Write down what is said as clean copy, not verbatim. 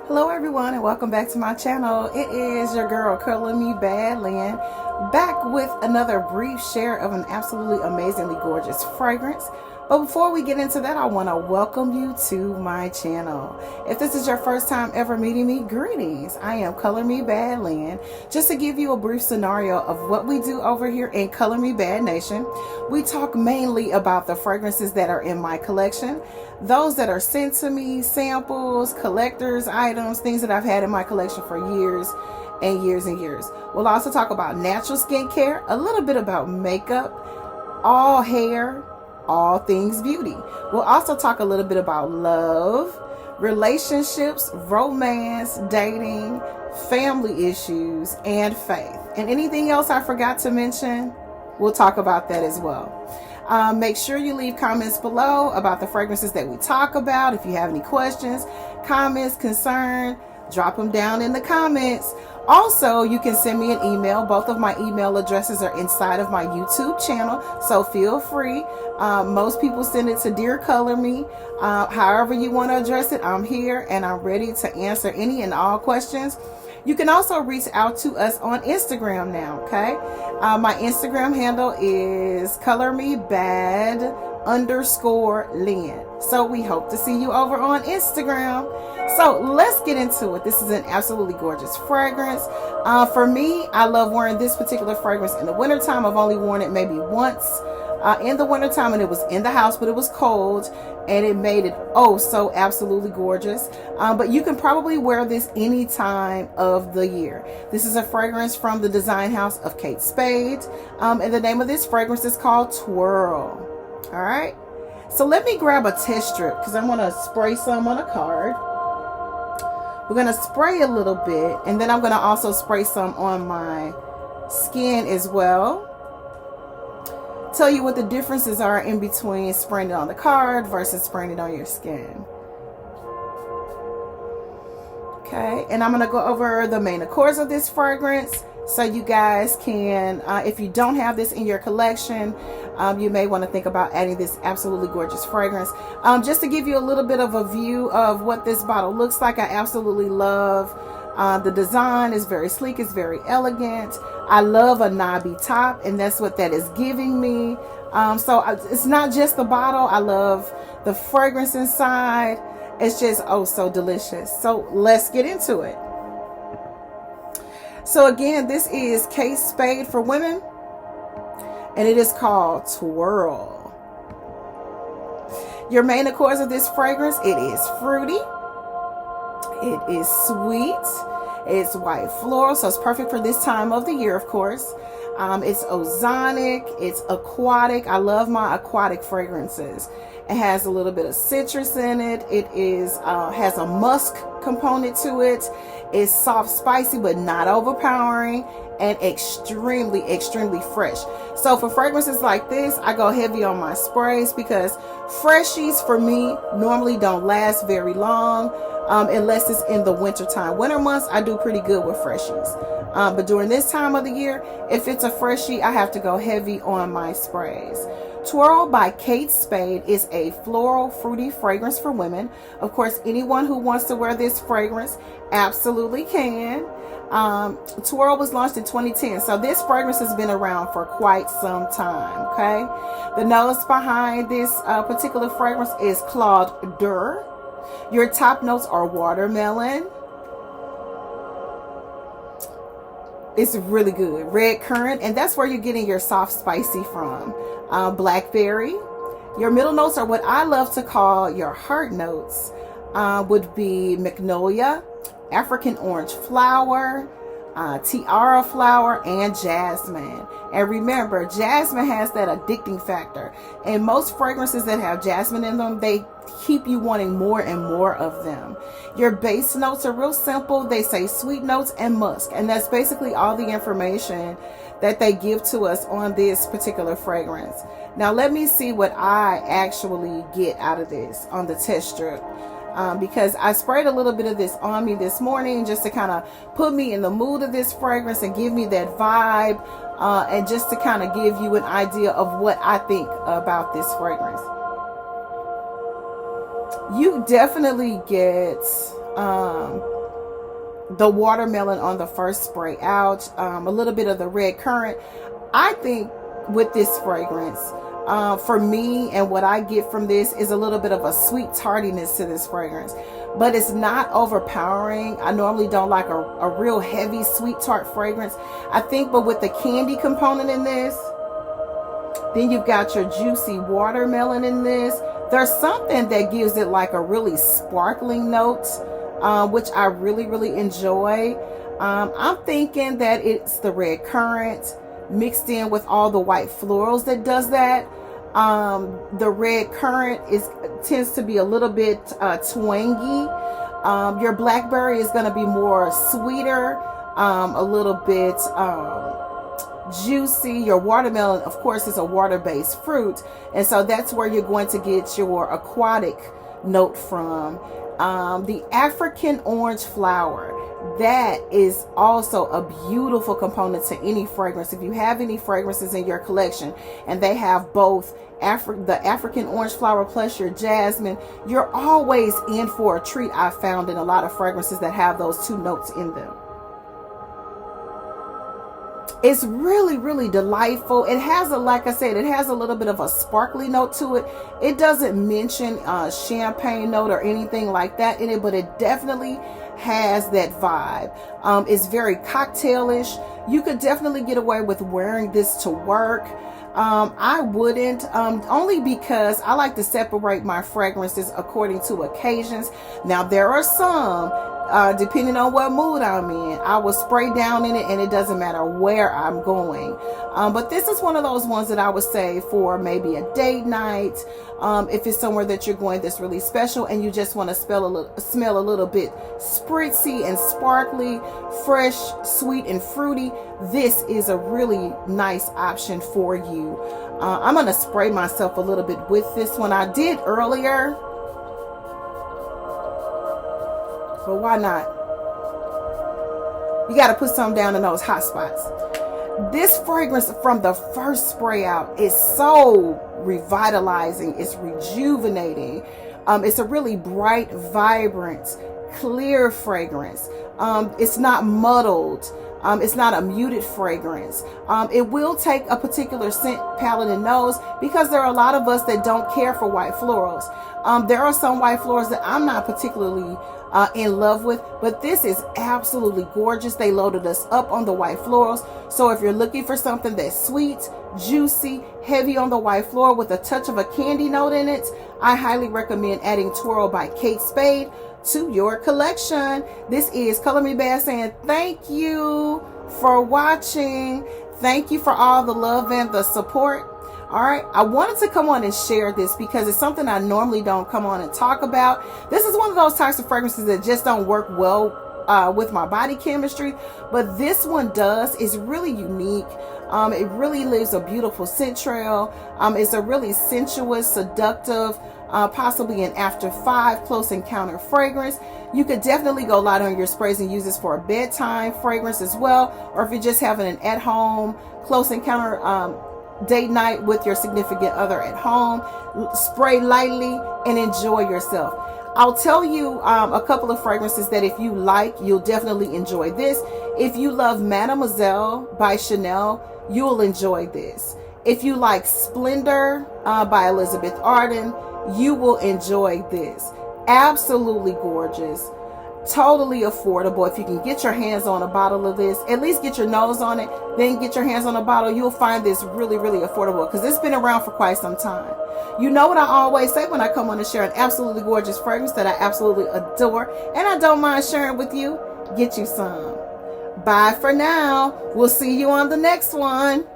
Hello everyone and welcome back to my channel. It is your girl Color Me Bad Lynn, back with another brief share of an absolutely amazingly gorgeous fragrance. But before we get into that, I want to welcome you to my channel. If this is your first time ever meeting me, greetings. I am Color Me Bad Lynn. Just to give you a brief scenario of what we do over here in Color Me Bad Nation, we talk mainly about the fragrances that are in my collection, those that are sent to me, samples, collectors, items, things that I've had in my collection for years and years and years. We'll also talk about natural skincare, a little bit about makeup, all hair, all things beauty. We'll also talk a little bit about love, relationships, romance, dating, family issues, and faith. And anything else I forgot to mention, we'll talk about that as well. Make sure you leave comments below about the fragrances that we talk about. If you have any questions, comments, concern, drop them down in the comments. Also, you can send me an email. Both of my email addresses are inside of my YouTube channel, so feel free. Most people send it to Dear Color Me. However you want to address it, I'm here and I'm ready to answer any and all questions. You can also reach out to us on Instagram now, okay? My Instagram handle is colormebad_Lynn. So we hope to see you over on Instagram. So let's get into it. This is an absolutely gorgeous fragrance. For me, I love wearing this particular fragrance in the wintertime. I've only worn it maybe once in the wintertime, and it was in the house, but it was cold, and it made it oh so absolutely gorgeous. But you can probably wear this any time of the year. This is a fragrance from the design house of Kate Spade, and the name of this fragrance is called Twirl. All right, so let me grab a test strip because I'm going to spray some on a card. We're going to spray a little bit, and then I'm going to also spray some on my skin as well. Tell you what the differences are in between spraying it on the card versus spraying it on your skin. Okay, and I'm going to go over the main accords of this fragrance so you guys can, if you don't have this in your collection, you may want to think about adding this absolutely gorgeous fragrance. Just to give you a little bit of a view of what this bottle looks like, I absolutely love the design. Is very sleek, it's very elegant. I love a knobby top, and that's what that is giving me. It's not just the bottle. I love the fragrance inside. It's just oh so delicious. So let's get into it. So again, this is Kate Spade for women, and it is called Twirl. Your main accords of this fragrance: it is fruity, it is sweet, it's white floral, so it's perfect for this time of the year, of course. It's ozonic, it's aquatic. I love my aquatic fragrances. It has a little bit of citrus in it. It is has a musk component to it. It's soft, spicy, but not overpowering, and extremely, extremely fresh. So for fragrances like this, I go heavy on my sprays because freshies for me normally don't last very long unless it's in the winter time. Winter months, I do pretty good with freshies. But during this time of the year, if it's a freshie, I have to go heavy on my sprays. Twirl by Kate Spade is a floral, fruity fragrance for women. Of course, anyone who wants to wear this fragrance absolutely can. Twirl was launched in 2010, so this fragrance has been around for quite some time, okay? The notes behind this particular fragrance is Claude d'Or. Your top notes are watermelon. It's really good. Red currant, and that's where you're getting your soft spicy from. Blackberry. Your middle notes are what I love to call your heart notes. Would be magnolia, African orange flower, tiara flower, and jasmine. And remember, jasmine has that addicting factor, and most fragrances that have jasmine in them, they keep you wanting more and more of them. Your base notes are real simple. They say sweet notes and musk, and that's basically all the information that they give to us on this particular fragrance. Now let me see what I actually get out of this on the test strip. Because I sprayed a little bit of this on me this morning just to kind of put me in the mood of this fragrance and give me that vibe, and just to kind of give you an idea of what I think about this fragrance. You definitely get the watermelon on the first spray out, a little bit of the red currant. I think with this fragrance, for me, and what I get from this is a little bit of a sweet tardiness to this fragrance, but it's not overpowering. I normally don't like a real heavy sweet tart fragrance, I think, but with the candy component in this, then you've got your juicy watermelon in this. There's something that gives it like a really sparkling note, which I really, really enjoy. I'm thinking that it's the red currant mixed in with all the white florals that does that. The red currant tends to be a little bit twangy. Your blackberry is going to be more sweeter, a little bit juicy. Your watermelon, of course, is a water-based fruit, and so that's where you're going to get your aquatic note from. The African orange flower, that is also a beautiful component to any fragrance. If you have any fragrances in your collection and they have both the African orange flower plus your jasmine, you're always in for a treat. I found in a lot of fragrances that have those two notes in them. It's really, really delightful. It has like I said, it has a little bit of a sparkly note to it. It doesn't mention champagne note or anything like that in it, but it definitely has that vibe. It's very cocktailish. You could definitely get away with wearing this to work. I wouldn't, only because I like to separate my fragrances according to occasions. Now, there are some, depending on what mood I'm in, I will spray down in it and it doesn't matter where I'm going. But this is one of those ones that I would say for maybe a date night. If it's somewhere that you're going that's really special and you just want to smell a little bit spritzy and sparkly, fresh, sweet, and fruity, this is a really nice option for you. I'm going to spray myself a little bit with this one. I did earlier, but why not? You got to put some down in those hot spots. This fragrance from the first spray out is so revitalizing. It's rejuvenating. It's a really bright, vibrant, clear fragrance. It's not muddled. It's not a muted fragrance. It will take a particular scent palette and nose because there are a lot of us that don't care for white florals. There are some white florals that I'm not particularly in love with, but this is absolutely gorgeous. They loaded us up on the white florals. So if you're looking for something that's sweet, juicy, heavy on the white floral with a touch of a candy note in it, I highly recommend adding Twirl by Kate Spade to your collection. This is Color Me Bad saying thank you for watching. Thank you for all the love and the support. All right, I wanted to come on and share this because it's something I normally don't come on and talk about. This is one of those types of fragrances that just don't work well with my body chemistry, but this one does. It's really unique. It really leaves a beautiful scent trail. It's a really sensuous, seductive, possibly an after 5 close encounter fragrance. You could definitely go light on your sprays and use this for a bedtime fragrance as well, or if you're just having an at-home close encounter date night with your significant other at home, spray lightly and enjoy yourself. I'll tell you a couple of fragrances that if you like, you'll definitely enjoy this. If you love Mademoiselle by Chanel, you'll enjoy this. If you like Splendor by Elizabeth Arden, you will enjoy this. Absolutely gorgeous. Totally affordable. If you can get your hands on a bottle of this, at least get your nose on it, then get your hands on a bottle, you'll find this really, really affordable because it's been around for quite some time. You know what I always say when I come on to share an absolutely gorgeous fragrance that I absolutely adore and I don't mind sharing with you? Get you some. Bye for now. We'll see you on the next one.